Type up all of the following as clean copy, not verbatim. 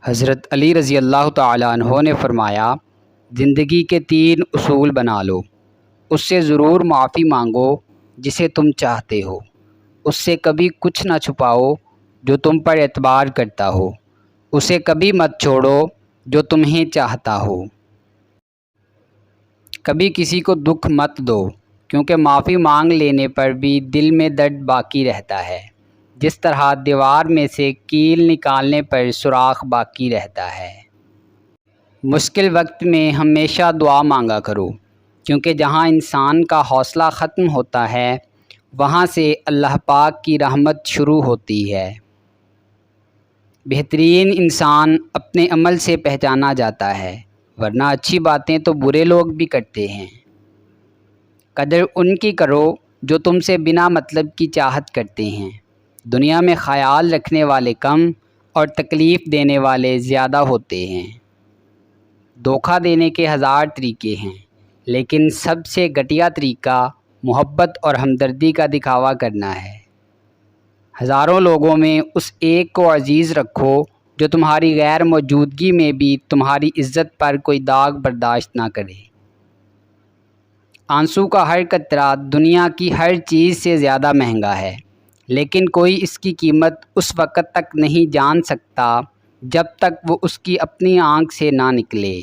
حضرت علی رضی اللہ تعالیٰ عنہ نے فرمایا، زندگی کے 3 اصول بنا لو۔ اس سے ضرور معافی مانگو جسے تم چاہتے ہو، اس سے کبھی کچھ نہ چھپاؤ جو تم پر اعتبار کرتا ہو، اسے کبھی مت چھوڑو جو تمہیں چاہتا ہو، کبھی کسی کو دکھ مت دو، کیونکہ معافی مانگ لینے پر بھی دل میں درد باقی رہتا ہے، جس طرح دیوار میں سے کیل نکالنے پر سوراخ باقی رہتا ہے۔ مشکل وقت میں ہمیشہ دعا مانگا کرو، کیونکہ جہاں انسان کا حوصلہ ختم ہوتا ہے وہاں سے اللہ پاک کی رحمت شروع ہوتی ہے۔ بہترین انسان اپنے عمل سے پہچانا جاتا ہے، ورنہ اچھی باتیں تو برے لوگ بھی کرتے ہیں۔ قدر ان کی کرو جو تم سے بنا مطلب کی چاہت کرتے ہیں۔ دنیا میں خیال رکھنے والے کم اور تکلیف دینے والے زیادہ ہوتے ہیں۔ دھوکہ دینے کے 1000 طریقے ہیں، لیکن سب سے گھٹیا طریقہ محبت اور ہمدردی کا دکھاوا کرنا ہے۔ ہزاروں لوگوں میں اس ایک کو عزیز رکھو جو تمہاری غیر موجودگی میں بھی تمہاری عزت پر کوئی داغ برداشت نہ کرے۔ آنسو کا ہر قطرہ دنیا کی ہر چیز سے زیادہ مہنگا ہے، لیکن کوئی اس کی قیمت اس وقت تک نہیں جان سکتا جب تک وہ اس کی اپنی آنکھ سے نہ نکلے۔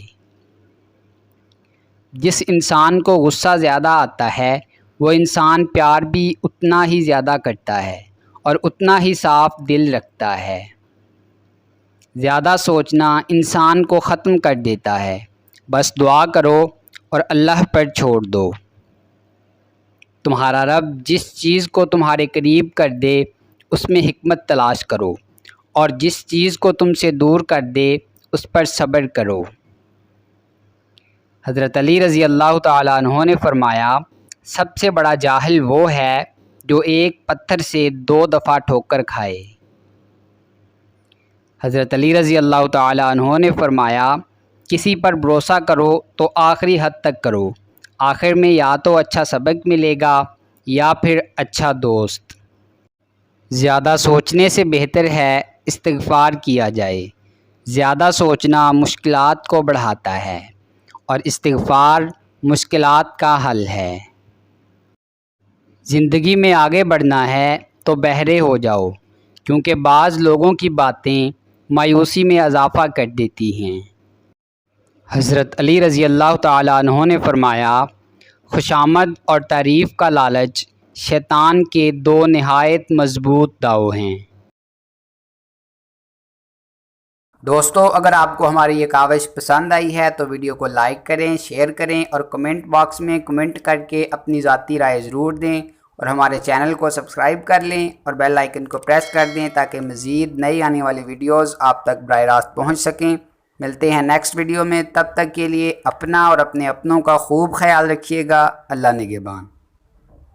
جس انسان کو غصہ زیادہ آتا ہے وہ انسان پیار بھی اتنا ہی زیادہ کرتا ہے اور اتنا ہی صاف دل رکھتا ہے۔ زیادہ سوچنا انسان کو ختم کر دیتا ہے، بس دعا کرو اور اللہ پر چھوڑ دو۔ تمہارا رب جس چیز کو تمہارے قریب کر دے اس میں حکمت تلاش کرو، اور جس چیز کو تم سے دور کر دے اس پر صبر کرو۔ حضرت علی رضی اللہ تعالیٰ عنہ نے فرمایا، سب سے بڑا جاہل وہ ہے جو ایک پتھر سے 2 دفعہ ٹھوکر کھائے۔ حضرت علی رضی اللہ تعالیٰ عنہ نے فرمایا، کسی پر بھروسہ کرو تو آخری حد تک کرو، آخر میں یا تو اچھا سبق ملے گا یا پھر اچھا دوست۔ زیادہ سوچنے سے بہتر ہے استغفار کیا جائے۔ زیادہ سوچنا مشکلات کو بڑھاتا ہے اور استغفار مشکلات کا حل ہے۔ زندگی میں آگے بڑھنا ہے تو بہرے ہو جاؤ، کیونکہ بعض لوگوں کی باتیں مایوسی میں اضافہ کر دیتی ہیں۔ حضرت علی رضی اللہ تعالیٰ عنہ نے فرمایا، خوشامد اور تعریف کا لالچ شیطان کے 2 نہایت مضبوط داؤ ہیں۔ دوستو، اگر آپ کو ہماری یہ کاوش پسند آئی ہے تو ویڈیو کو لائک کریں، شیئر کریں اور کمنٹ باکس میں کمنٹ کر کے اپنی ذاتی رائے ضرور دیں، اور ہمارے چینل کو سبسکرائب کر لیں اور بیل آئیکن کو پریس کر دیں تاکہ مزید نئی آنے والی ویڈیوز آپ تک براہ راست پہنچ سکیں۔ ملتے ہیں نیکسٹ ویڈیو میں، تب تک کے لیے اپنا اور اپنے اپنوں کا خوب خیال رکھیے گا۔ اللہ نگہبان۔